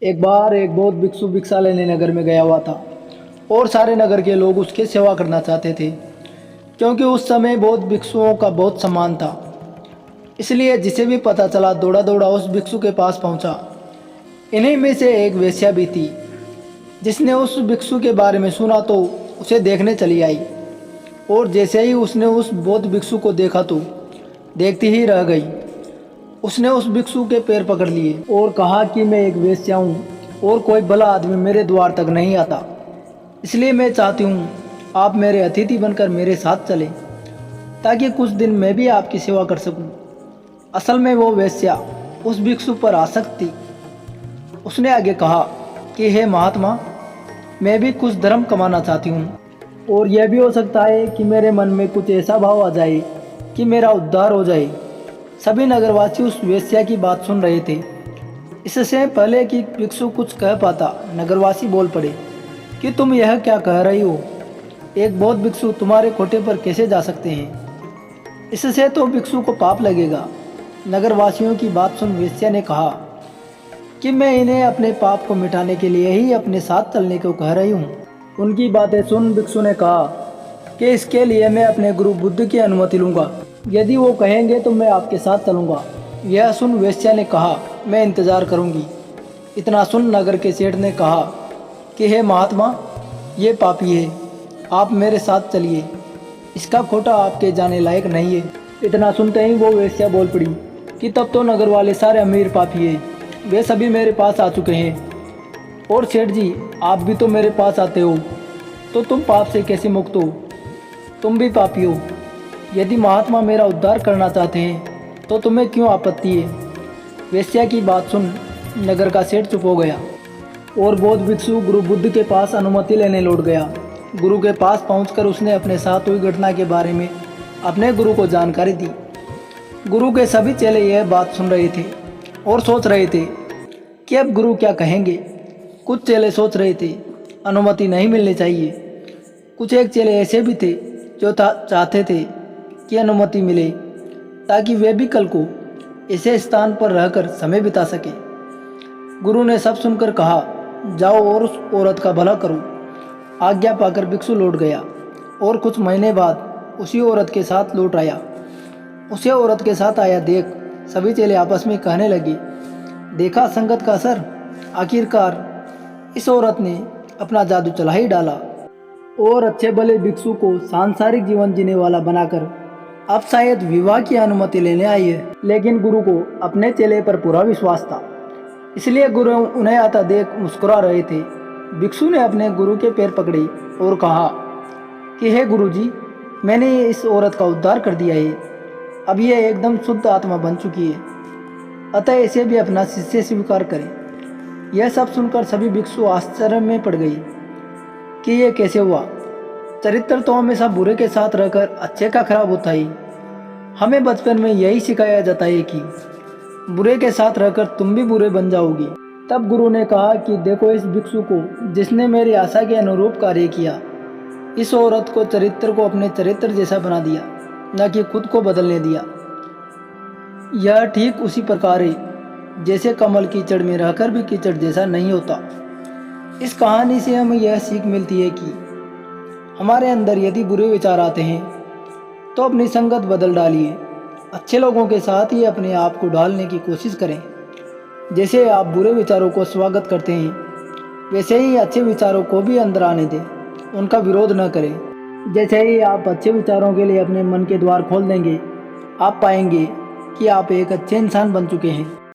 एक बार एक बहुत भिक्षु भिक्षा लेने नगर में गया हुआ था और सारे नगर के लोग उसकी सेवा करना चाहते थे क्योंकि उस समय बहुत भिक्षुओं का बहुत सम्मान था। इसलिए जिसे भी पता चला दौड़ा दौड़ा उस भिक्षु के पास पहुंचा। इन्हीं में से एक वेश्या भी थी जिसने उस भिक्षु के बारे में सुना तो उसे देखने चली आई और जैसे ही उसने उस बौद्ध भिक्षु को देखा तो देखती ही रह गई। उसने उस भिक्षु के पैर पकड़ लिए और कहा कि मैं एक वेश्या हूँ और कोई भला आदमी मेरे द्वार तक नहीं आता, इसलिए मैं चाहती हूँ आप मेरे अतिथि बनकर मेरे साथ चलें ताकि कुछ दिन मैं भी आपकी सेवा कर सकूं। असल में वो वेश्या उस भिक्षु पर आसक्त थी। उसने आगे कहा कि हे महात्मा, मैं भी कुछ धर्म कमाना चाहती हूँ और यह भी हो सकता है कि मेरे मन में कुछ ऐसा भाव आ जाए कि मेरा उद्धार हो जाए। सभी नगरवासी उस वेश्या की बात सुन रहे थे। इससे पहले कि भिक्षु कुछ कह पाता नगरवासी बोल पड़े कि तुम यह क्या कह रही हो? एक बौद्ध भिक्षु तुम्हारे कोटे पर कैसे जा सकते हैं? इससे तो भिक्षु को पाप लगेगा। नगरवासियों की बात सुन वेश्या ने कहा कि मैं इन्हें अपने पाप को मिटाने के लिए ही अपने साथ चलने को कह रही हूँ। उनकी बातें सुन भिक्षु ने कहा कि इसके लिए मैं अपने गुरु बुद्ध की अनुमति लूँगा। यदि वो कहेंगे तो मैं आपके साथ चलूँगा। यह सुन वेश्या ने कहा मैं इंतज़ार करूँगी। इतना सुन नगर के सेठ ने कहा कि हे महात्मा, ये पापी है, आप मेरे साथ चलिए, इसका खोटा आपके जाने लायक नहीं है। इतना सुनते ही वो वेश्या बोल पड़ी कि तब तो नगर वाले सारे अमीर पापी हैं, वे सभी मेरे पास आ चुके हैं। और सेठ जी, आप भी तो मेरे पास आते हो, तो तुम पाप से कैसे मुक्त हो? तुम भी पापी हो। यदि महात्मा मेरा उद्धार करना चाहते हैं तो तुम्हें क्यों आपत्ति है? वेश्या की बात सुन नगर का सेठ चुप हो गया और बौद्ध भिक्षु गुरु बुद्ध के पास अनुमति लेने लौट गया। गुरु के पास पहुंचकर उसने अपने साथ हुई घटना के बारे में अपने गुरु को जानकारी दी। गुरु के सभी चेले यह बात सुन रहे थे और सोच रहे थे कि अब गुरु क्या कहेंगे। कुछ चेले सोच रहे थे अनुमति नहीं मिलनी चाहिए। कुछ एक चेले ऐसे भी थे जो चाहते थे कि अनुमति मिले ताकि वे भी कल को ऐसे स्थान पर रहकर समय बिता सके। गुरु ने सब सुनकर कहा, जाओ और उस औरत का भला करो। आज्ञा पाकर भिक्षु लौट गया और कुछ महीने बाद उसी औरत के साथ लौट आया। उसी औरत के साथ आया देख सभी चेले आपस में कहने लगे, देखा संगत का असर, आखिरकार इस औरत ने अपना जादू चला ही डाला और अच्छे भले भिक्षु को सांसारिक जीवन जीने वाला बनाकर अब शायद विवाह की अनुमति लेने आई है। लेकिन गुरु को अपने चेले पर पूरा विश्वास था, इसलिए गुरु उन्हें आता देख मुस्कुरा रहे थे। भिक्षु ने अपने गुरु के पैर पकड़े और कहा कि हे गुरुजी, मैंने इस औरत का उद्धार कर दिया है। अब यह एकदम शुद्ध आत्मा बन चुकी है, अतः इसे भी अपना शिष्य स्वीकार करें। यह सब सुनकर सभी भिक्षु आश्चर्य में पड़ गई कि यह कैसे हुआ। चरित्र तो हमेशा बुरे के साथ रहकर अच्छे का खराब होता ही। हमें बचपन में यही सिखाया जाता है कि बुरे के साथ रहकर तुम भी बुरे बन जाओगी। तब गुरु ने कहा कि देखो, इस भिक्षु को जिसने मेरी आशा के अनुरूप कार्य किया, इस औरत को चरित्र को अपने चरित्र जैसा बना दिया, न कि खुद को बदलने दिया। यह ठीक उसी प्रकार है जैसे कमल कीचड़ में रहकर भी कीचड़ जैसा नहीं होता। इस कहानी से हमें यह सीख मिलती है कि हमारे अंदर यदि बुरे विचार आते हैं तो अपनी संगत बदल डालिए। अच्छे लोगों के साथ ही अपने आप को ढालने की कोशिश करें। जैसे आप बुरे विचारों को स्वागत करते हैं, वैसे ही अच्छे विचारों को भी अंदर आने दें, उनका विरोध न करें। जैसे ही आप अच्छे विचारों के लिए अपने मन के द्वार खोल देंगे, आप पाएंगे कि आप एक अच्छे इंसान बन चुके हैं।